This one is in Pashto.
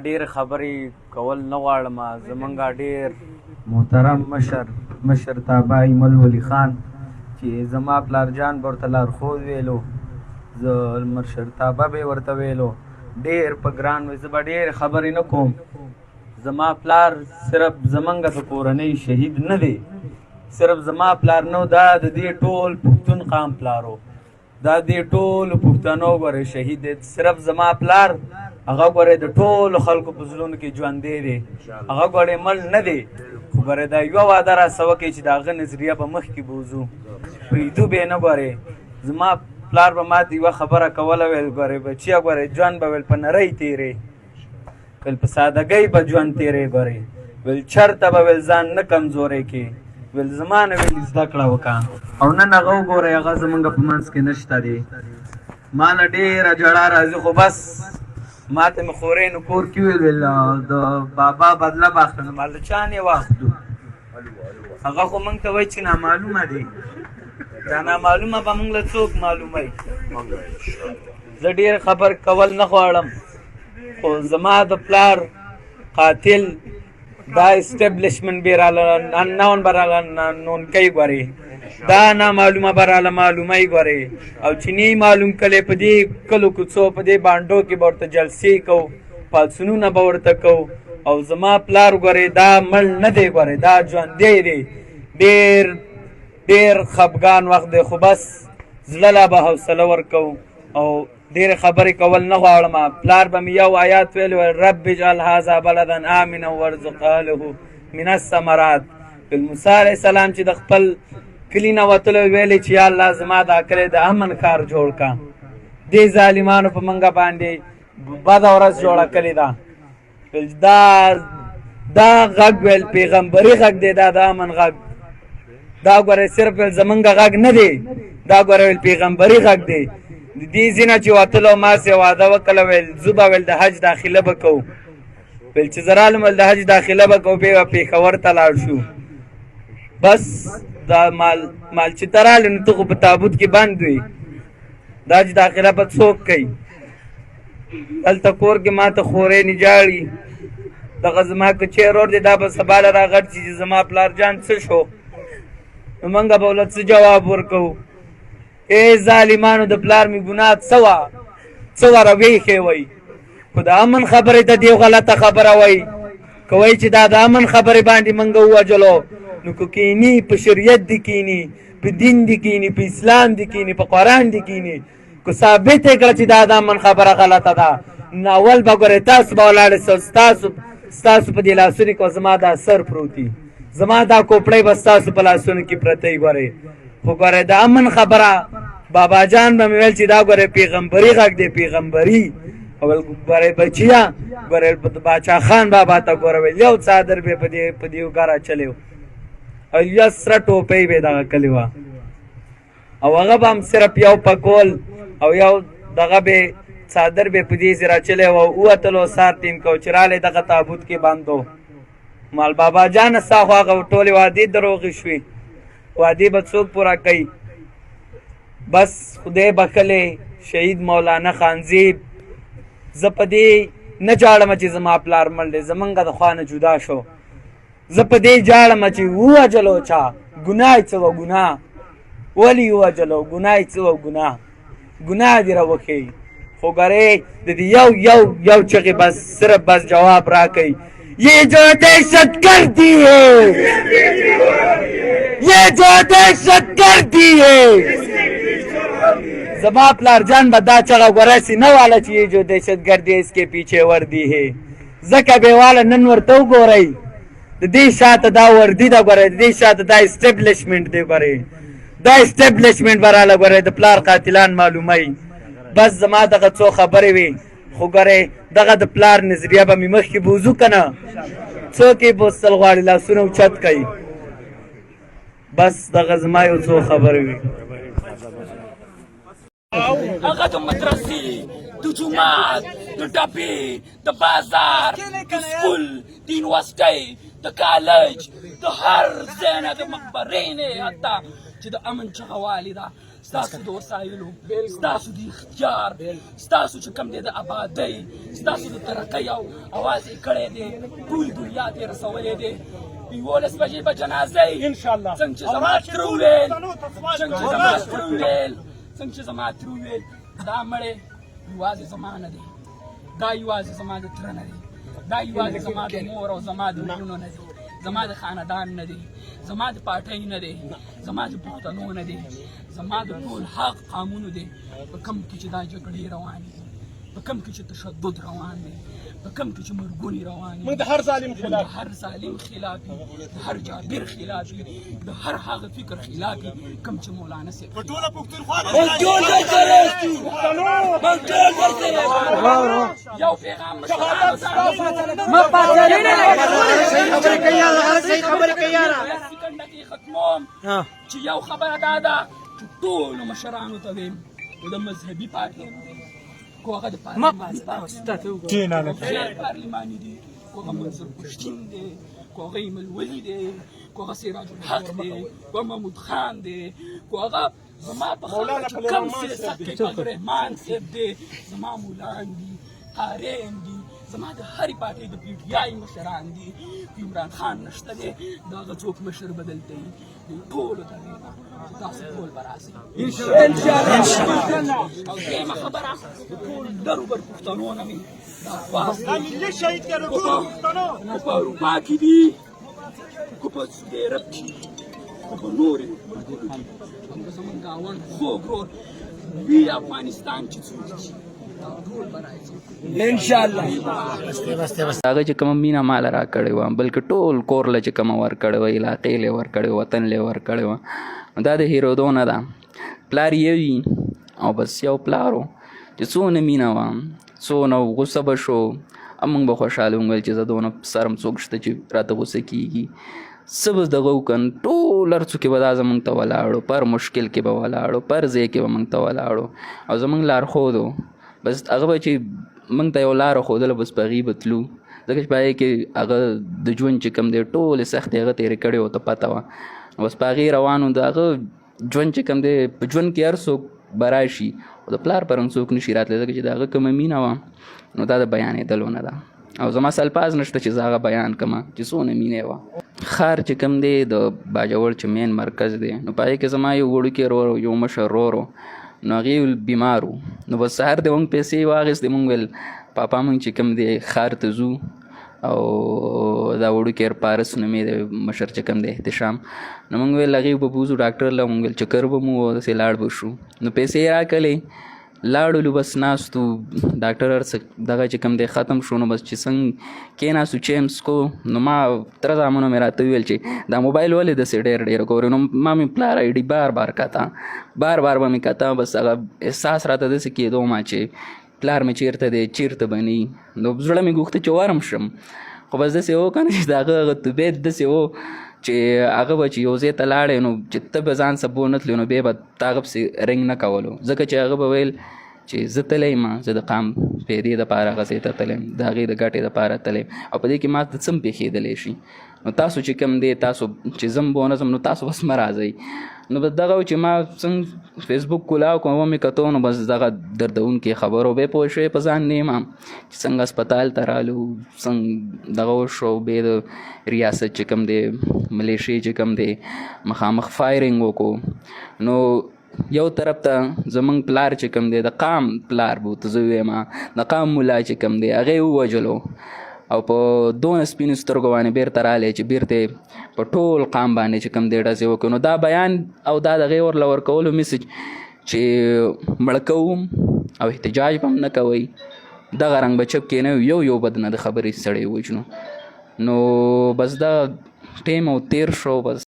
ډېر خبرې کول نه غواړم. زمونږ ډېر محترم مشر تابع ایمل ولی خان چې زما پلار جان به ورته لارښود ویلو، زه مشرتابه به یې ورته ویلو، ډېر په ګران وی. زه به ډېرې خبرې نه کوم. زما پلار صرف زمونږ د کورنۍ شهید نه دی، صرف زما پلار نه، دا د دې ټول پښتون قام پلارو، دا دې ټولو پښتنو ګورې شهید دی. صرف زما پلار هغه ګورې د ټولو خلکو په زړونو کې ژوندی دی، هغه ګورې مړ نه دی. خو ګورې دا یوه وعده راسه وکړئ چې د هغه نظریه به مخکې بوځو، پرېږدو به یې نه. ګورې زما پلار به ماته یوه خبره کوله، ویل ګورې بچیه ګورې ژوند به ویل په نرۍ تېرې، ویل په سادګۍ به ژوند تېرې، ګورې ویل چرته به ویل ځان نه کمزوری کې، ویل زما نه ویل زده کړه وکړه. او نن هغه وګورئ هغه زمونږ په منځ کې نشته دی. ما نه ډېره ژړا راځي، خو بس ما ته مې خورۍ نو کور کې ویل د بابا بدله به اخلو، نو ما له چا نه واخلو. هغه خو موږ ته وایي چې نامعلومه دی، دا نامعلومه به موږ له څوک معلوموي. زه ډېر خبر کول نه غواړم، خو زما د پلار قاتل دا اسټبلشمنټ به راله نون به راله نونکی ګورې، دا نامعلومه به راله معلومه یې ګورې. او چې نه معلوم کلی په دې کلو کوڅو په دې بانډو کې به ورته جلسې کوو، پاڅونونه به ورته کوو. او زما پلار ګورې دا مړ نه دی، ګورې دا ژوندی دی. ډېر خفګان وخت دی، خو بس زړه لا به حوصله ورکوو. او ډېرې خبرې کول نه غواړم. پلار به مې یو آیات ویلی، رب اجعل هذا بلدا آمنا وارزق اهله من الثمرات. موسی علیه السلام چې د خپل کلي نه وتلو ویلې چې یا الله زما دا کلی د امن ښار جوړ کړه، دې ظالمانو په منګه باندې بده ورځ جوړه کړې ده. دا غږ ویل پیغمبري غږ دی، دا د امن غږ، دا ګورې صرف ویل زمونږ غږ نه دی، دا ګورې ویل پیغمبري غږ دی. د دې ځینه چې وتلو ما سې واده وکړه، ویل زه به ویل د حج داخله به کوو، ویل چې زه رالم ویل د حج داخله به کوو، بیا به پېښور ته لاړ شو. بس دا مال چې ته راغلې نو ته خو په تابوت کې بند وي، دا حج داخله به څوک کوي؟ هلته کور کې ما ته خورې نه جاړي. دغه زما که چېر ور دی دا به سبا له راغټ شي چې زما پلار جان څه شو، نو موږ به ولته څه جواب ورکوو؟ ای ظالمانو د پلار مې ګناه څه وره ویښې وی، خو د امن خبرې ته دې غلطه خبره وی. که وایي چې دا د امن خبرې باندې موږ ووجلو، نو که کینی په شریعت دې کینی، په دین دې کینی، په اسلام دې کینی، په قرآن دې کینی. که ثابت یې کړه چې دا د امن خبره غلطه ده، نو اول به ګورئ تاسو به ولاړې ستاسو په دې لاسونو کې زما دا سر پروتي، زما دا کوپړی به ستاسو په لاسونو کې پرته وي. ګورئ خو ګورئ د امن خبره بابا جان به مې ویل چې دا ګورئ پیغمبري غږ دی، پیغمبري. اول ګورئ بچیه، ګورئ باچا خان بابا ته ګوره ویل یو څادر به په دې وګاره اچلی و، او یو سره ټوپۍ به یې دغه کلې وه، او هغه به هم صرف یو پکول او یو دغه به څادر به په دې سره اچلی و. ووتلو سار ټیم کو چې رالی دغه تابوت کې بند و. مال بابا جانه ستا خو هغه ټولې وعدې دروغې شوې، وعدې به څوک پوره کوي؟ بس خدای بخلی شهید مولانا خانزیب. زه په دې نه جاړم چې زما پلار مړ دی، زمونږ د خوا نه جدا شو. زه په دې جاړم چې ووجلو چا، ګناه یې څه وه؟ ګناه ولې یې ووجلو؟ ګناه یې څه وه؟ ګناه دې راوښیي. خو ګورئ د دې یو چغې بس صرف بس جواب راکوي، یہ جو دہشت گردی ہے، یہ جو دہشت گردی ہے. زما پلار جان به دا چغه ګورسي نه واله چې یہ جو دہشت گردی ہے اس کے پیچھے وردی ہے. ځکه بې واله نن ورته وګورئ د دې شاته دا وردي ده، ګورئ د دې شاته دا اسټبلشمنټ دی، ګورئ دا اسټبلشمنټ به راله ګورئ د پلار قاتلان معلوموي. بس زما دغه څو خبرې وي، خو ګورئ دغه د پلار نظریه به مې مخکې بوځو که نه، څوک یې بوستل غواړي لاسونه اوچت کوي. بس دغه زما یو څو خبرې وي. هغه د مدرسې د جومات د ډبې د بازار د سکول د یونیورسټۍ د کالج د هر ځای نه د مقبرې نه حتی چې د امن چغه والې ده ستاسو د وسایلو ستاسو د اختیار ستاسو چې کوم دی د آبادۍ ستاسو د ترقۍ او اواز یې کړی دی ټول دنیا ته یې رسولی دی 11 بجې به جنازه یې څنګه چې زما تره وویل دا مړی یوازې زما نه دی دا یوازې زما د تره نه دی دا یوازې زما د مور او زما د وروڼو نه دی زما د خاندان نه دی زما د پاټۍ نه دی زما د پښتنو نه دی زما د ټول حق قانونو دی په کوم کې چې دا جګړې روانې دي په کوم کې چې تشدد روان دی په کوم کې چې مرګونې روانې موږ د هر ظالم خلاف د هر ظالم خلاف د هر جابر خلاف د هر هغه فکر خلاف کوم چې مولانا صاحب په ټوله پښتونخوا یو پیغام ختموم چې یو خبره دا ده چې ټولو مشرانو ته ویم د مذهبي پارټیانو دی کو هغه د پارلماني دي کو هغه منصور پښتین دی کو هغه ایمل ولی دی کو هغه سراج الحق دی کو محمود خان دی کو هغه زما په خبره چې کوم سیاست کې عبدالرحمان صاحب دی زما مولان دي قارین دي زما د هرې پارټۍ د پی ټي آی مشران دي عمران خان نشته دی د هغه څوک مشر بدلته وي دوی ټولو ته ویم چې تاسو ټول به راسئ او درېیمه خبره د ټول دروبر پښتنو نه مې دا خواست دی که په اروپا کې دي که په سعودي عرب کې که په نورې ملکونو کې همدا زموږ ګاونډ خوږ ورور وي افغانستان چې څوک دي هغه چې کومه مینه ماله را کړې وه بلکې ټول کور له چې کومه ورکړې وه علاقې له ورکړې وطن له ورکړې وه دا د هېرېدو نه ده پلار یو وي او بس یو پلار و چې څونه مینه وه څونه غوسه به شو موږ به خوشحاله وویل چې زه دونه سرم څوک شته چې راته غوسه کېږي څه به دغه وکړم ټول هر څوکې به دا زموږ ته ولاړو پر مشکل کې به ولاړو پر ځای کې به موږ ته ولاړو او زموږ لارښود و بس هغه به چې موږ ته یو لاره ښودله بس په هغې به تلو ځکه چې په هغې کې هغه د ژوند چې کوم دی ټولې سختې هغه تېرې کړې وه ته پته وه بس په هغې روانو د هغه ژوند چې کوم دی په ژوند کې هر څوک به راشي او د پلار په رنګ څوک نشي راتلی ځکه چې د هغه کومه مینه وه نو دا د بیانېدلو نه ده او زما الفاظ نشته چې زه هغه بیان کړمه چې څونه مینه وه ښار چې کوم دی د باجوړ چې مین مرکز دی نو په هغې کې زما یو وړوکی ورور یو مشر ورور نو هغې بیمار و نو بس سهار د موږ پیسې واخېستې موږ ویل پاپا موږ چې کوم دی ښار ته ځو او دا وړوکی پارس نومې د مشر چې کوم دی احتشام نو موږ ویل هغې به بوځو ډاکټر له موږ ویل چکر به مو داسې لاړ به شو نو پیسې یې راکړلې لاړلو بس ناستو ډاکټر هر څه دغه چې کوم دی ختم شو نو بس چې څنګه کېناستو چې هم څکو نو ما تره زامنو مې راته وویل چې دا موبایل ولې داسې ډېر ګورې نو ما مې پلار آی ډي بار کته بار به مې کته بس هغه احساس راته داسې کېدو ما چې پلار مې چېرته دی چېرته به نه نو زړه مې غوښته چې ورم شم خو بس داسې و که نه چې د هغه طبیعت داسې و چې هغه به چې یو ځای ته لاړې نو چې ته به ځان سبو نه تلې نو بیا به تا هغه پسې رنګ نه کولو ځکه چې هغه به ویل چې زه تلی یم زه د قام پیدې دپاره هغه ځای ته تلی یم د هغې د ګټې دپاره تلی یم او په دې کې ما ته څه هم پېښېدلی شي نو تاسو چې کوم دی تاسو چې زم به ونه ځم نو تاسو بس مه راځئ نو بس دغه چې ما څنګه فیسبوک کولاو کوم ومې کتو نو بس دغه دردونکې خبرو بیا پوه شوې په ځان نه یم چې څنګه هسپتال ته رالو څنګه دغه وشو بیا د ریاست چې کوم دی ملیشې چې کوم دی مخامخ فایرنګ وکړو نو یو طرف ته زمونږ پلار چې کوم دی د قام پلار بو ته زه ویم د قام ملا چې کوم دی هغه یې ووژلو او په دونه سپینو سترګو باندې بیرته رالی چې بیرته په ټول قام باندې چې کوم دی ډزې وکړو نو دا بیان او دا د هغې ورله ورکولو میسج چې مړه کوم او احتجاج به هم نه کوئ دغه رنګ به چپ کېنئ یو بد نه د خبرې سړی وجنو نو بس دا ټیم او تیر شو بس